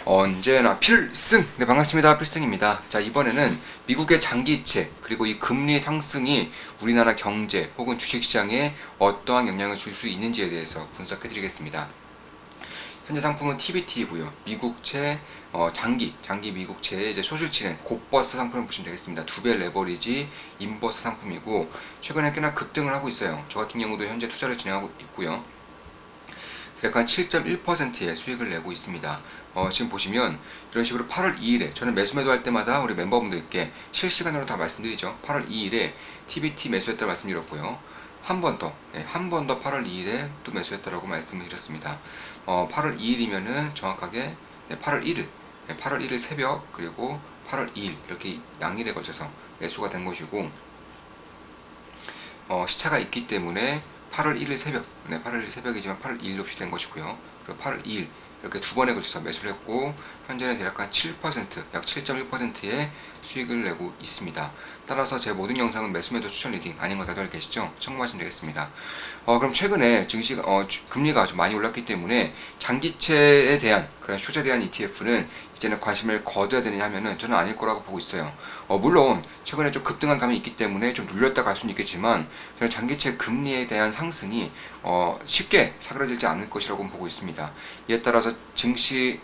언제나 필승! 네, 반갑습니다. 필승입니다. 자, 이번에는 미국의 장기채, 그리고 이 금리 상승이 우리나라 경제 혹은 주식시장에 어떠한 영향을 줄 수 있는지에 대해서 분석해 드리겠습니다. 현재 상품은 TBT이고요. 미국채, 장기 미국채의 이제 소실치는 곧버스 상품을 보시면 되겠습니다. 2배 레버리지 인버스 상품이고, 최근에 꽤나 급등을 하고 있어요. 저 같은 경우도 현재 투자를 진행하고 있고요. 약간 7.1%의 수익을 내고 있습니다. 지금 보시면 이런 식으로 8월 2일에 저는 매수 매도할 때마다 우리 member분들께 실시간으로 다 말씀드리죠. 8월 2일에 TBT 매수했다고 말씀드렸고요. 한 번 더 8월 2일에 또 매수했다라고 말씀을 드렸습니다. 8월 2일이면은 정확하게 8월 1일, 8월 1일 새벽 그리고 8월 2일 이렇게 양일에 걸쳐서 매수가 된 것이고, 시차가 있기 때문에 8월 1일 새벽, 8월 1일 새벽이지만 8월 2일로 시된 것이고요. 그리고 8월 2일 이렇게 두 번에 걸쳐서 매수를 했고, 현재는 대략 한 7%, 약 7.1%의 수익을 내고 있습니다. 따라서 제 모든 영상은 매수 매도 추천 리딩 아닌 거 다들 계시죠? 참고하시면 되겠습니다. 그럼 최근에 금리가 좀 많이 올랐기 때문에 장기채에 대한 그런 숏에 대한 ETF는 이제는 관심을 거둬야 되느냐 하면은 저는 아닐 거라고 보고 있어요. 물론 최근에 좀 급등한 감이 있기 때문에 좀 눌렸다 갈 수는 있겠지만, 저는 장기채 금리에 대한 상승이 쉽게 사그라들지 않을 것이라고 보고 있습니다. 이에 따라서 증시에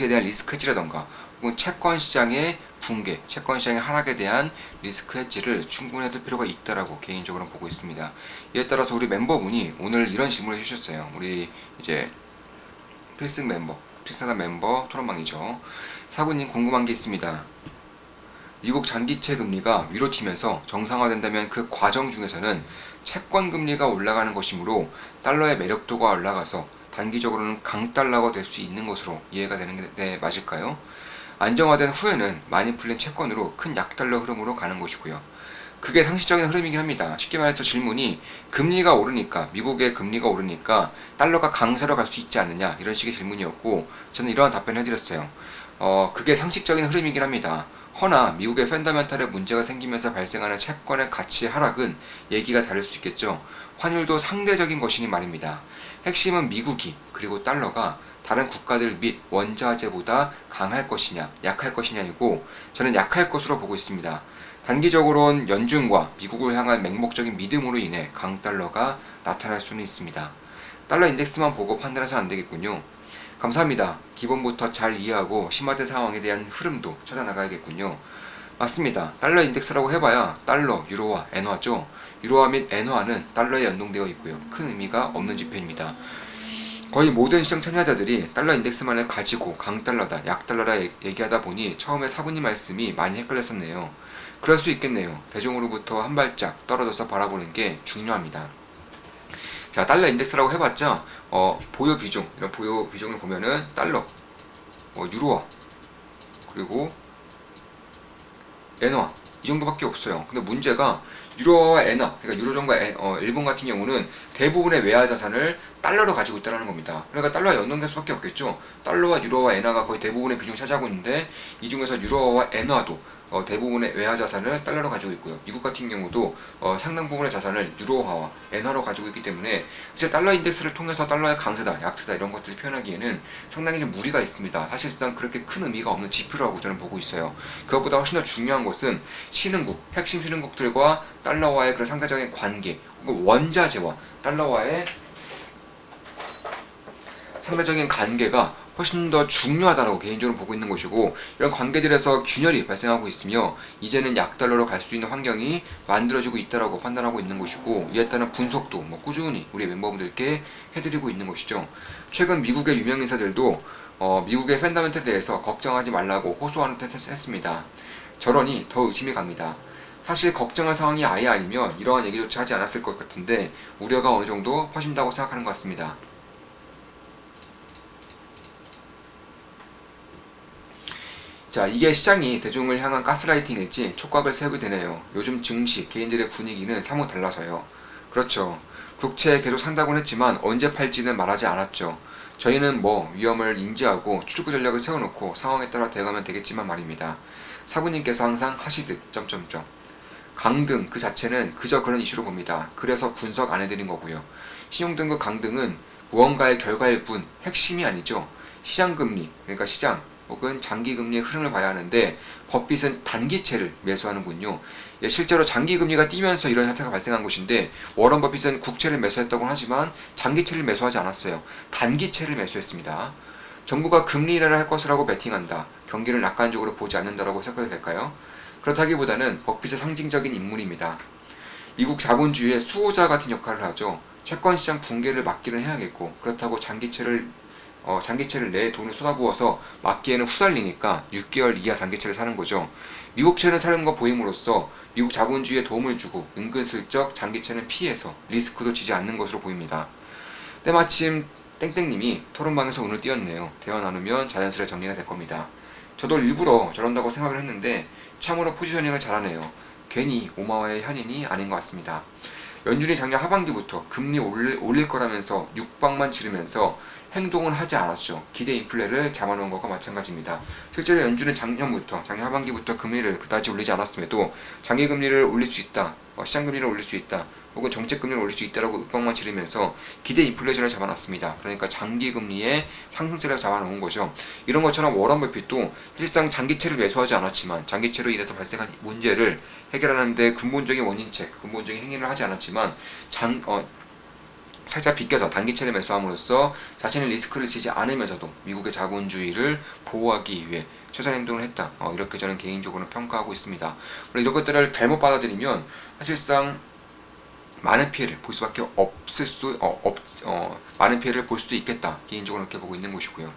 대한 리스크 헤지라던가 혹은 채권 시장의 붕괴, 채권 시장의 하락에 대한 리스크 헤지를 충분히 해둘 필요가 있다라고 개인적으로 보고 있습니다. 이에 따라서 우리 멤버분이 오늘 이런 질문을 해주셨어요. 우리 이제 필승 멤버, 필승한 멤버 토론방이죠. 사부님, 궁금한 게 있습니다. 미국 장기채 금리가 위로 튀면서 정상화된다면 그 과정 중에서는 채권 금리가 올라가는 것이므로 달러의 매력도가 올라가서 단기적으로는 강달러가 될 수 있는 것으로 이해가 되는 게 맞을까요? 안정화된 후에는 많이 풀린 채권으로 큰 약달러 흐름으로 가는 것이고요. 그게 상식적인 흐름이긴 합니다. 쉽게 말해서 질문이 금리가 오르니까, 미국의 금리가 오르니까 달러가 강세로 갈 수 있지 않느냐, 이런 식의 질문이었고, 저는 이러한 답변을 해드렸어요. 그게 상식적인 흐름이긴 합니다. 허나 미국의 펀더멘털에 문제가 생기면서 발생하는 채권의 가치 하락은 얘기가 다를 수 있겠죠. 환율도 상대적인 것이니 말입니다. 핵심은 미국이, 그리고 달러가 다른 국가들 및 원자재보다 강할 것이냐 약할 것이냐이고, 저는 약할 것으로 보고 있습니다. 단기적으로는 연준과 미국을 향한 맹목적인 믿음으로 인해 강달러가 나타날 수는 있습니다. 달러 인덱스만 보고 판단해서는 안 되겠군요. 감사합니다. 기본부터 잘 이해하고 심화된 상황에 대한 흐름도 찾아나가야겠군요. 맞습니다. 달러 인덱스라고 해봐야 달러, 유로화, 엔화죠. 유로화 및 엔화는 달러에 연동되어 있고요. 큰 의미가 없는 지표입니다. 거의 모든 시장 참여자들이 달러 인덱스만을 가지고 강달러다, 약달러라 얘기하다 보니 처음에 사부님 말씀이 많이 헷갈렸었네요. 그럴 수 있겠네요. 대중으로부터 한 발짝 떨어져서 바라보는 게 중요합니다. 자, 달러 인덱스라고 해봤자 보유 비중, 이런 보유 비중을 보면은 달러, 유로화, 그리고 엔화, 이 정도밖에 없어요. 근데 문제가 유로화와 엔화, 그러니까 유로존과 일본 같은 경우는 대부분의 외화 자산을 달러로 가지고 있다는 겁니다. 그러니까 달러와 연동될 수밖에 없겠죠. 달러와 유로화, 엔화가 거의 대부분의 비중을 차지하고 있는데, 이 중에서 유로화와 엔화도 대부분의 외화 자산을 달러로 가지고 있고요. 미국 같은 경우도 상당 부분의 자산을 유로화와 엔화로 가지고 있기 때문에 이제 달러 인덱스를 통해서 달러의 강세다, 약세다 이런 것들을 표현하기에는 상당히 좀 무리가 있습니다. 사실상 그렇게 큰 의미가 없는 지표라고 저는 보고 있어요. 그것보다 훨씬 더 중요한 것은 신흥국, 핵심 신흥국들과 달러와의 그런 상대적인 관계, 혹은 원자재와 달러와의 상대적인 관계가 훨씬 더 중요하다고 개인적으로 보고 있는 것이고, 이런 관계들에서 균열이 발생하고 있으며 이제는 약달러로 갈 수 있는 환경이 만들어지고 있다고 판단하고 있는 것이고, 이에 따른 분석도 꾸준히 우리 멤버분들께 해드리고 있는 것이죠. 최근 미국의 유명 인사들도 미국의 펀더멘털에 대해서 걱정하지 말라고 호소하는 듯 했습니다. 저러니 더 의심이 갑니다. 사실 걱정할 상황이 아예 아니면 이러한 얘기조차 하지 않았을 것 같은데, 우려가 어느 정도 퍼진다고 생각하는 것 같습니다. 자, 이게 시장이 대중을 향한 가스라이팅일지 촉각을 세우게 되네요. 요즘 증시, 개인들의 분위기는 사뭇 달라서요. 그렇죠. 국채 계속 산다고는 했지만 언제 팔지는 말하지 않았죠. 저희는 위험을 인지하고 출구 전략을 세워놓고 상황에 따라 대응하면 되겠지만 말입니다. 사부님께서 항상 하시듯 점점점. 강등 그 자체는 그저 그런 이슈로 봅니다. 그래서 분석 안 해드린 거고요. 신용등급 강등은 무언가의 결과일 뿐 핵심이 아니죠. 시장금리, 그러니까 시장 혹은 장기금리의 흐름을 봐야 하는데 버핏은 단기채를 매수하는군요. 예, 실제로 장기금리가 뛰면서 이런 사태가 발생한 것인데 워런 버핏은 국채를 매수했다고 하지만 장기채를 매수하지 않았어요. 단기채를 매수했습니다. 정부가 금리 인하를 할 것이라고 베팅한다. 경기를 낙관적으로 보지 않는다라고 생각해도 될까요? 그렇다기보다는 버핏의 상징적인 인물입니다. 미국 자본주의의 수호자 같은 역할을 하죠. 채권시장 붕괴를 막기는 해야겠고 그렇다고 장기채를 내 돈을 쏟아부어서 막기에는 후달리니까 6개월 이하 단기채를 사는 거죠. 미국채를 사는 거 보임으로써 미국 자본주의에 도움을 주고 은근슬쩍 장기채는 피해서 리스크도 지지 않는 것으로 보입니다. 때마침 땡땡님이 토론방에서 오늘 띄었네요. 대화 나누면 자연스레 정리가 될 겁니다. 저도 일부러 저런다고 생각을 했는데 참으로 포지셔닝을 잘하네요. 괜히 오마와의 현인이 아닌 것 같습니다. 연준이 작년 하반기부터 금리 올릴 거라면서 육박만 지르면서 행동은 하지 않았죠. 기대 인플레를 잡아놓은 것과 마찬가지입니다. 실제로 연준은 작년 하반기부터 금리를 그다지 올리지 않았음에도 장기금리를 올릴 수 있다, 시장금리를 올릴 수 있다, 혹은 정책금리를 올릴 수 있다라고 윽박만 지르면서 기대 인플레이션을 잡아놨습니다. 그러니까 장기금리의 상승세를 잡아놓은 거죠. 이런 것처럼 워런 버핏도 실상 장기채를 매수하지 않았지만 장기채로 인해서 발생한 문제를 해결하는 데 근본적인 원인책, 근본적인 행위를 하지 않았지만 살짝 비껴서 단기채를 매수함으로써 자신의 리스크를 지지 않으면서도 미국의 자본주의를 보호하기 위해 최선 행동을 했다. 이렇게 저는 개인적으로 평가하고 있습니다. 이런 것들을 잘못 받아들이면 사실상 많은 피해를 볼 수밖에 많은 피해를 볼 수도 있겠다. 개인적으로 이렇게 보고 있는 것이고요.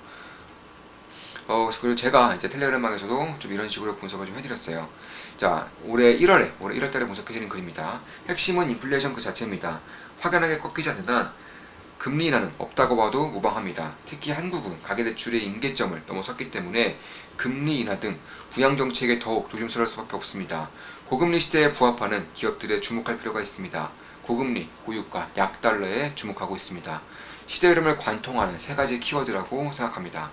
그리고 제가 이제 텔레그램방에서도 좀 이런 식으로 분석을 좀 해드렸어요. 자, 올해 1월달에 분석해드린 글입니다. 핵심은 인플레이션 그 자체입니다. 확연하게 꺾이지 않는 한 금리 인하는 없다고 봐도 무방합니다. 특히 한국은 가계대출의 임계점을 넘어섰기 때문에 금리 인하 등 부양정책에 더욱 조심스러울 수밖에 없습니다. 고금리 시대에 부합하는 기업들에 주목할 필요가 있습니다. 고금리, 고유가, 약달러에 주목하고 있습니다. 시대 흐름을 관통하는 세 가지 키워드라고 생각합니다.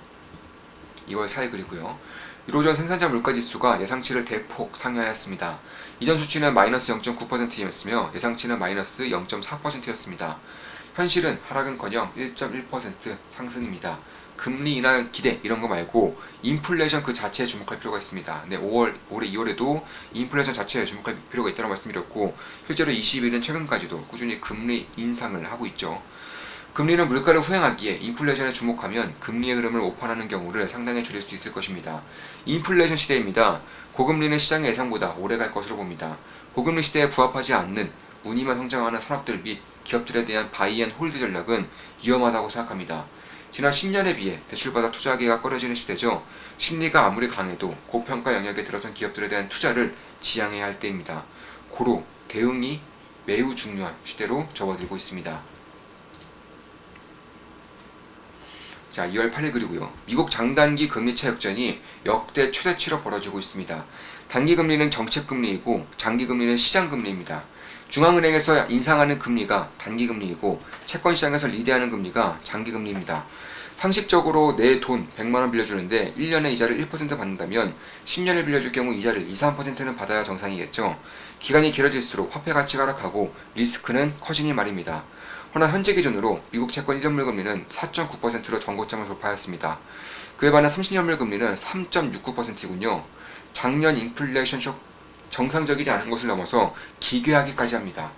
2월 4일 글이고요. 유로존 생산자 물가지수가 예상치를 대폭 상회하였습니다. 이전 수치는 마이너스 0.9%였으며 예상치는 마이너스 0.4%였습니다. 현실은 하락은커녕 1.1% 상승입니다. 금리 인하 기대 이런 거 말고 인플레이션 그 자체에 주목할 필요가 있습니다. 네, 올해 2월에도 인플레이션 자체에 주목할 필요가 있다고 말씀드렸고 실제로 21일은 최근까지도 꾸준히 금리 인상을 하고 있죠. 금리는 물가를 후행하기에 인플레이션에 주목하면 금리의 흐름을 오판하는 경우를 상당히 줄일 수 있을 것입니다. 인플레이션 시대입니다. 고금리는 시장의 예상보다 오래 갈 것으로 봅니다. 고금리 시대에 부합하지 않는 무늬만 성장하는 산업들 및 기업들에 대한 바이 앤 홀드 전략은 위험하다고 생각합니다. 지난 10년에 비해 대출받아 투자하기가 꺼려지는 시대죠. 심리가 아무리 강해도 고평가 영역에 들어선 기업들에 대한 투자를 지양해야 할 때입니다. 고로 대응이 매우 중요한 시대로 접어들고 있습니다. 자, 2월 8일 글이고요. 미국 장단기 금리차 역전이 역대 최대치로 벌어지고 있습니다. 단기금리는 정책금리이고 장기금리는 시장금리입니다. 중앙은행에서 인상하는 금리가 단기금리이고 채권시장에서 리드하는 금리가 장기금리입니다. 상식적으로 내 돈 100만원 빌려주는데 1년에 이자를 1% 받는다면 10년을 빌려줄 경우 이자를 2, 3%는 받아야 정상이겠죠. 기간이 길어질수록 화폐 가치가 하락하고 리스크는 커지니 말입니다. 허나 현재 기준으로 미국 채권 1년물 금리는 4.9%로 전고점을 돌파했습니다. 그에 반해 30년물 금리는 3.69%이군요. 작년 인플레이션 쇼크 정상적이지 않은 것을 넘어서 기괴하기까지 합니다.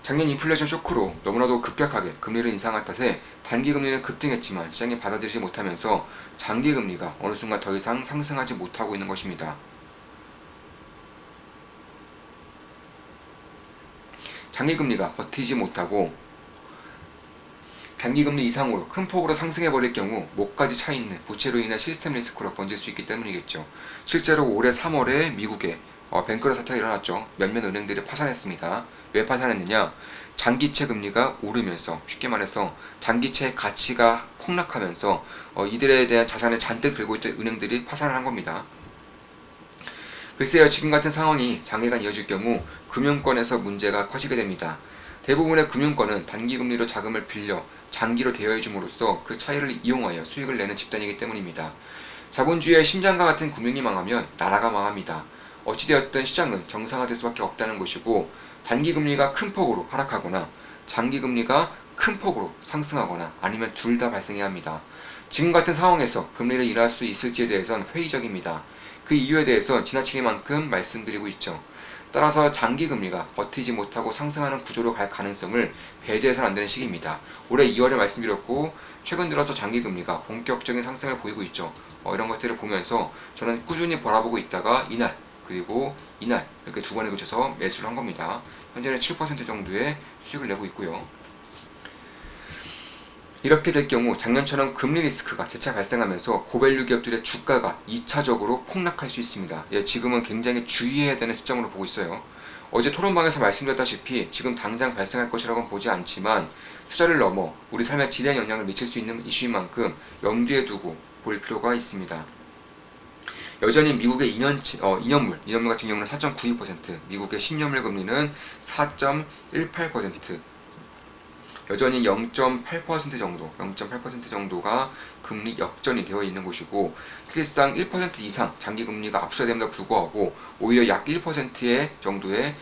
작년 인플레이션 쇼크로 너무나도 급격하게 금리를 인상한 탓에 단기금리는 급등했지만 시장이 받아들이지 못하면서 장기금리가 어느 순간 더 이상 상승하지 못하고 있는 것입니다. 장기금리가 버티지 못하고 단기금리 이상으로 큰 폭으로 상승해버릴 경우 목까지 차있는 부채로 인해 시스템 리스크로 번질 수 있기 때문이겠죠. 실제로 올해 3월에 미국에 뱅크런 사태가 일어났죠. 몇몇 은행들이 파산했습니다. 왜 파산했느냐? 장기채 금리가 오르면서 쉽게 말해서 장기채 가치가 폭락하면서 이들에 대한 자산을 잔뜩 들고 있던 은행들이 파산을 한 겁니다. 글쎄요, 지금 같은 상황이 장기간 이어질 경우 금융권에서 문제가 커지게 됩니다. 대부분의 금융권은 단기금리로 자금을 빌려 장기로 대여해줌으로써 그 차이를 이용하여 수익을 내는 집단이기 때문입니다. 자본주의의 심장과 같은 금융이 망하면 나라가 망합니다. 어찌되었든 시장은 정상화될 수밖에 없다는 것이고 단기금리가 큰 폭으로 하락하거나 장기금리가 큰 폭으로 상승하거나 아니면 둘 다 발생해야 합니다. 지금 같은 상황에서 금리를 인하할 수 있을지에 대해서는 회의적입니다. 그 이유에 대해서 지나치게만큼 말씀드리고 있죠. 따라서 장기금리가 버티지 못하고 상승하는 구조로 갈 가능성을 배제해서는 안 되는 시기입니다. 올해 2월에 말씀드렸고 최근 들어서 장기금리가 본격적인 상승을 보이고 있죠. 이런 것들을 보면서 저는 꾸준히 바라보고 있다가 이날 그리고 이날 이렇게 두 번에 걸쳐서 매수를 한 겁니다. 현재는 7% 정도의 수익을 내고 있고요. 이렇게 될 경우 작년처럼 금리 리스크가 재차 발생하면서 고밸류 기업들의 주가가 2차적으로 폭락할 수 있습니다. 지금은 굉장히 주의해야 되는 시점으로 보고 있어요. 어제 토론방에서 말씀드렸다시피 지금 당장 발생할 것이라고는 보지 않지만 투자를 넘어 우리 삶에 지대한 영향을 미칠 수 있는 이슈인 만큼 염두에 두고 볼 필요가 있습니다. 여전히 미국의 2년물 같은 경우는 4.92%, 미국의 10년물 금리는 4.18%, 여전히 0.8% 정도가 금리 역전이 되어 있는 것이고 사실상 1% 이상 장기금리가 앞서야 됨에도 불구하고 오히려 약 1%의 정도의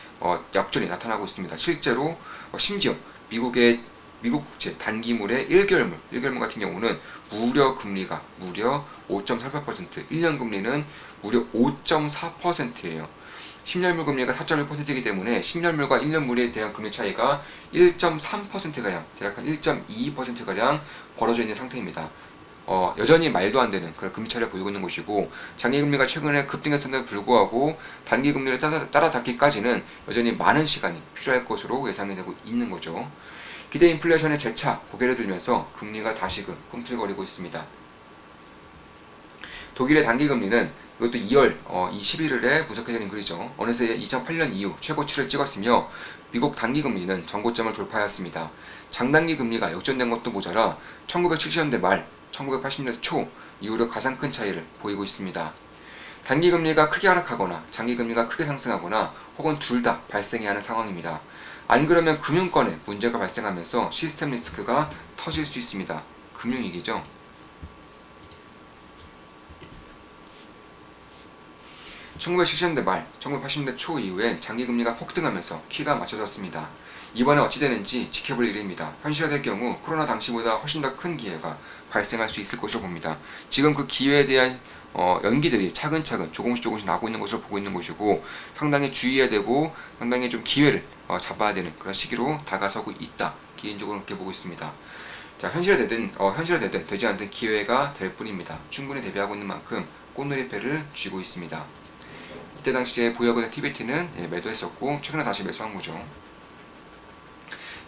역전이 나타나고 있습니다. 실제로 심지어 미국 국채 단기물의 1개월물 같은 경우는 무려 금리가 무려 5.48%, 1년 금리는 무려 5.4%예요. 10년물 금리가 4.1%이기 때문에 10년물과 1년물에 대한 금리 차이가 1.3%가량, 대략 한 1.22%가량 벌어져 있는 상태입니다. 여전히 말도 안 되는 그런 금리 차이를 보이고 있는 것이고 장기금리가 최근에 급등했음에도 불구하고 단기금리를 따라잡기까지는 여전히 많은 시간이 필요할 것으로 예상이 되고 있는 거죠. 기대 인플레이션에 재차 고개를 들면서 금리가 다시금 꿈틀거리고 있습니다. 독일의 단기금리는 이것도 2월 11일에 분석해드린 글이죠. 어느새 2008년 이후 최고치를 찍었으며 미국 단기금리는 전고점을 돌파하였습니다. 장단기 금리가 역전된 것도 모자라 1970년대 말, 1980년대 초 이후로 가장 큰 차이를 보이고 있습니다. 단기금리가 크게 하락하거나 장기금리가 크게 상승하거나 혹은 둘 다 발생해야 하는 상황입니다. 안 그러면 금융권에 문제가 발생하면서 시스템 리스크가 터질 수 있습니다. 금융위기죠. 1970년대 말, 1980년대 초 이후엔 장기금리가 폭등하면서 키가 맞춰졌습니다. 이번에 어찌 되는지 지켜볼 일입니다. 현실화될 경우 코로나 당시보다 훨씬 더 큰 기회가 발생할 수 있을 것으로 봅니다. 지금 그 기회에 대한 연기들이 차근차근 조금씩 나고 있는 것으로 보고 있는 것이고 상당히 주의해야 되고 상당히 좀 기회를 잡아야 되는 그런 시기로 다가서고 있다. 개인적으로 그렇게 보고 있습니다. 자, 현실화되든 되지 않든 기회가 될 뿐입니다. 충분히 대비하고 있는 만큼 꽃놀이패를 쥐고 있습니다. 이때 당시에 보유하고 있는 TBT는 매도했었고 최근에 다시 매수한 거죠.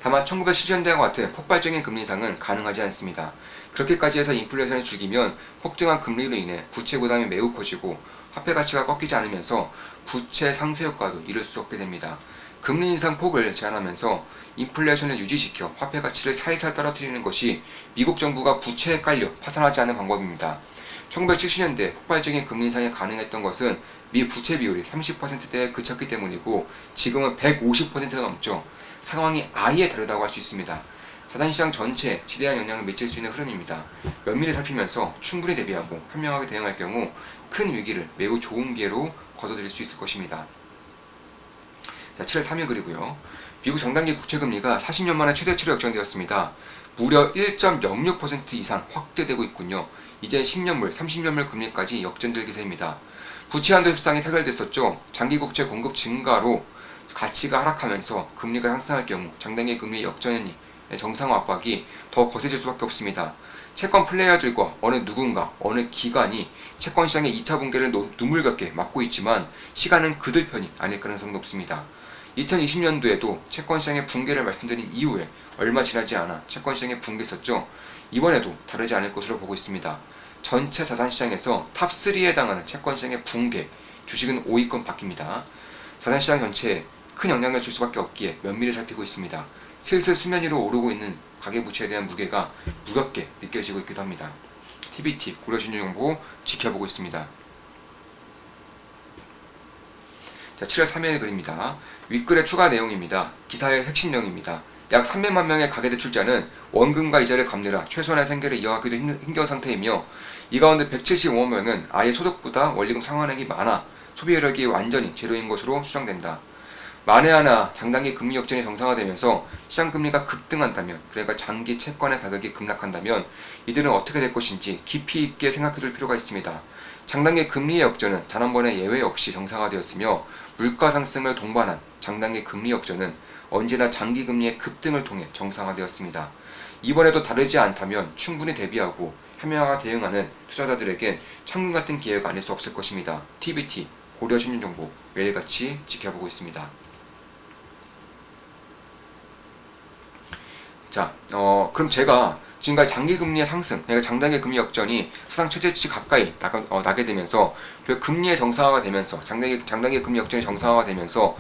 다만 1970년대와 같은 폭발적인 금리 인상은 가능하지 않습니다. 그렇게까지 해서 인플레이션을 죽이면 폭등한 금리로 인해 부채 부담이 매우 커지고 화폐 가치가 꺾이지 않으면서 부채 상쇄 효과도 이룰 수 없게 됩니다. 금리 인상 폭을 제한하면서 인플레이션을 유지시켜 화폐 가치를 살살 떨어뜨리는 것이 미국 정부가 부채에 깔려 파산하지 않는 방법입니다. 1970년대 폭발적인 금리 인상이 가능했던 것은 미 부채 비율이 30%대에 그쳤기 때문이고 지금은 150%가 넘죠. 상황이 아예 다르다고 할 수 있습니다. 자산시장 전체에 지대한 영향을 미칠 수 있는 흐름입니다. 면밀히 살피면서 충분히 대비하고 현명하게 대응할 경우 큰 위기를 매우 좋은 기회로 거둬들일 수 있을 것입니다. 자, 7월 3일 글이고요. 미국 장단기 국채금리가 40년 만에 최대치로 역전되었습니다. 무려 1.06% 이상 확대되고 있군요. 이제 10년물, 30년물 금리까지 역전될 기세입니다. 부채한도 협상이 타결됐었죠. 장기국채 공급 증가로 가치가 하락하면서 금리가 상승할 경우 장단기 금리 역전의 정상화 압박이 더 거세질 수밖에 없습니다. 채권 플레이어들과 어느 누군가, 어느 기관이 채권 시장의 2차 붕괴를 눈물겹게 막고 있지만 시간은 그들 편이 아닐 가능성이 높습니다. 2020년도에도 채권 시장의 붕괴를 말씀드린 이후에 얼마 지나지 않아 채권 시장의 붕괴했었죠. 이번에도 다르지 않을 것으로 보고 있습니다. 전체 자산시장에서 탑3에 해당하는 채권시장의 붕괴, 주식은 5위권 바뀝니다. 자산시장 전체에 큰 영향을 줄 수밖에 없기에 면밀히 살피고 있습니다. 슬슬 수면 위로 오르고 있는 가계부채에 대한 무게가 무겁게 느껴지고 있기도 합니다. TBT 고려신용 정보 지켜보고 있습니다. 자, 7월 3일 글입니다. 윗글의 추가 내용입니다. 기사의 핵심 내용입니다. 약 300만 명의 가계대출자는 원금과 이자를 갚느라 최소한의 생계를 이어가기도 힘겨운 상태이며 이 가운데 175만 명은 아예 소득보다 원리금 상환액이 많아 소비 여력이 완전히 제로인 것으로 추정된다. 만에 하나 장단기 금리 역전이 정상화되면서 시장 금리가 급등한다면, 그러니까 장기 채권의 가격이 급락한다면 이들은 어떻게 될 것인지 깊이 있게 생각해둘 필요가 있습니다. 장단기 금리의 역전은 단 한 번의 예외 없이 정상화되었으며 물가 상승을 동반한 장단기 금리 역전은 언제나 장기 금리의 급등을 통해 정상화되었습니다. 이번에도 다르지 않다면 충분히 대비하고 현명하게 대응하는 투자자들에겐 천금 같은 기회가 아닐 수 없을 것입니다. TBT 고려 신용정보 매일같이 지켜보고 있습니다. 자, 그럼 제가 지금까지 장기 금리의 상승, 그러니까 장단기 금리 역전이 사상 최저치 가까이 나게 되면서 금리의 정상화가 되면서 장단기 금리 역전이 정상화가 되면서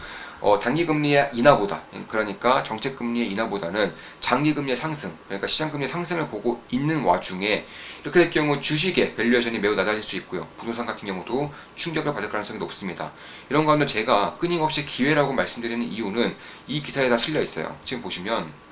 단기 금리의 인하보다, 그러니까 정책 금리의 인하보다는 장기 금리의 상승, 그러니까 시장 금리의 상승을 보고 있는 와중에 이렇게 될 경우 주식의 밸류에이션이 매우 낮아질 수 있고요. 부동산 같은 경우도 충격을 받을 가능성이 높습니다. 이런 가운데 제가 끊임없이 기회라고 말씀드리는 이유는 이 기사에 다 실려 있어요. 지금 보시면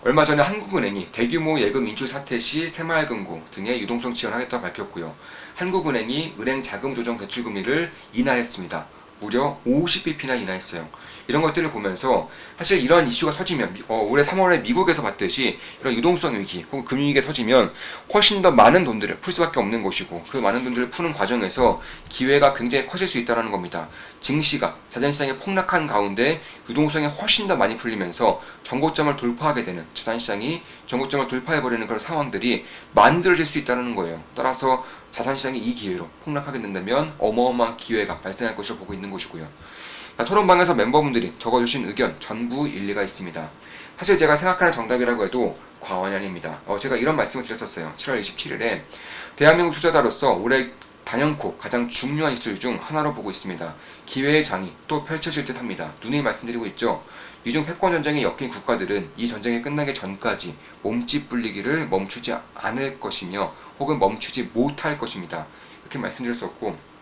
얼마 전에 한국은행이 대규모 예금 인출 사태 시 새마을금고 등의 유동성 지원하겠다고 밝혔고요. 한국은행이 은행 자금 조정 대출 금리를 인하했습니다. 무려 50bp나 인하했어요. 이런 것들을 보면서 사실 이런 이슈가 터지면 올해 3월에 미국에서 봤듯이 이런 유동성 위기 혹은 금융위기가 터지면 훨씬 더 많은 돈들을 풀 수밖에 없는 것이고 그 많은 돈들을 푸는 과정에서 기회가 굉장히 커질 수 있다는 겁니다. 증시가 자산시장이 폭락한 가운데 유동성이 훨씬 더 많이 풀리면서 정고점을 돌파하게 되는 자산시장이 정고점을 돌파해버리는 그런 상황들이 만들어질 수 있다는 거예요. 따라서 자산시장이 이 기회로 폭락하게 된다면 어마어마한 기회가 발생할 것으로 보고 있는 것이고요. 토론방에서 멤버분들이 적어주신 의견 전부 일리가 있습니다. 사실 제가 생각하는 정답이라고 해도 과언이 아닙니다. 제가 이런 말씀을 드렸었어요. 7월 27일에 대한민국 투자자로서 올해 단연코 가장 중요한 이슈 중 하나로 보고 있습니다. 기회의 장이 또 펼쳐질 듯 합니다. 누누이 말씀드리고 있죠. 미중 패권 전쟁에 엮인 국가들은 이 전쟁이 끝나기 전까지 몸집 불리기를 멈추지 않을 것이며 혹은 멈추지 못할 것입니다. 이렇게 말씀드렸었고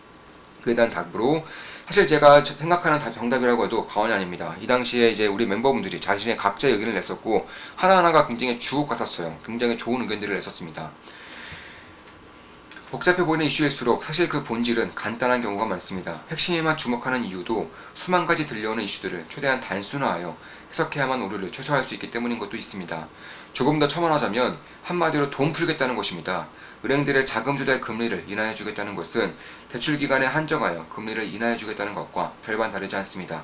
그에 대한 답으로 사실 제가 생각하는 정답이라고 해도 과언이 아닙니다. 이 당시에 이제 우리 멤버분들이 자신의 각자의 의견을 냈었고 하나하나가 굉장히 주옥 같았어요. 굉장히 좋은 의견들을 냈었습니다. 복잡해 보이는 이슈일수록 사실 그 본질은 간단한 경우가 많습니다. 핵심에만 주목하는 이유도 수만 가지 들려오는 이슈들을 최대한 단순화하여 해석해야만 오류를 최소화할 수 있기 때문인 것도 있습니다. 조금 더 첨언하자면 한마디로 돈 풀겠다는 것입니다. 은행들의 자금 조달 금리를 인하해주겠다는 것은 대출 기간에 한정하여 금리를 인하해주겠다는 것과 별반 다르지 않습니다.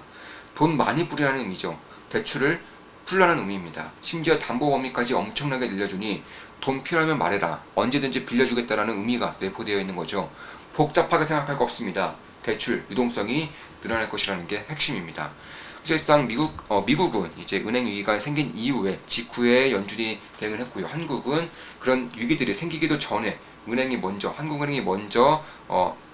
돈 많이 뿌리라는 의미죠. 대출을 풀라는 의미입니다. 심지어 담보 범위까지 엄청나게 늘려주니 돈 필요하면 말해라. 언제든지 빌려주겠다라는 의미가 내포되어 있는 거죠. 복잡하게 생각할 거 없습니다. 대출, 유동성이 늘어날 것이라는 게 핵심입니다. 사실상 미국은 이제 은행 위기가 생긴 이후에 직후에 연준이 대응을 했고요. 한국은 그런 위기들이 생기기도 전에 한국은행이 먼저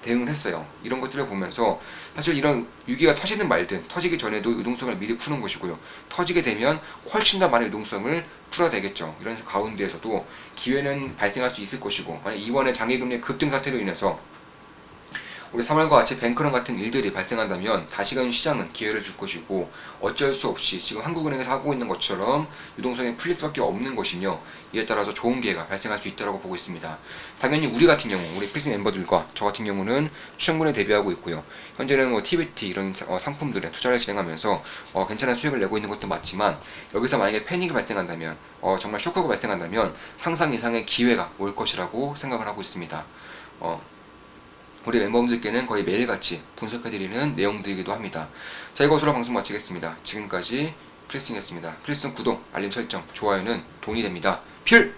대응을 했어요. 이런 것들을 보면서 사실 이런 위기가 터지든 말든 터지기 전에도 유동성을 미리 푸는 것이고요. 터지게 되면 훨씬 더 많은 유동성을 풀어야 되겠죠. 이런 가운데에서도 기회는 발생할 수 있을 것이고 만약 이번에 장기금리 급등 사태로 인해서 우리 3월과 같이 뱅크런 같은 일들이 발생한다면 다시금 시장은 기회를 줄 것이고 어쩔 수 없이 지금 한국은행에서 하고 있는 것처럼 유동성이 풀릴 수밖에 없는 것이며 이에 따라서 좋은 기회가 발생할 수 있다고 보고 있습니다. 당연히 우리 같은 경우 우리 필승 멤버들과 저 같은 경우는 충분히 대비하고 있고요. 현재는 TBT 이런 상품들에 투자를 진행하면서 괜찮은 수익을 내고 있는 것도 맞지만 여기서 만약에 패닉이 발생한다면 정말 쇼크가 발생한다면 상상 이상의 기회가 올 것이라고 생각을 하고 있습니다. 우리 멤버분들께는 거의 매일같이 분석해드리는 내용들이기도 합니다. 자, 이것으로 방송 마치겠습니다. 지금까지 필승이었습니다. 필승 구독, 알림 설정, 좋아요는 돈이 됩니다. 필승!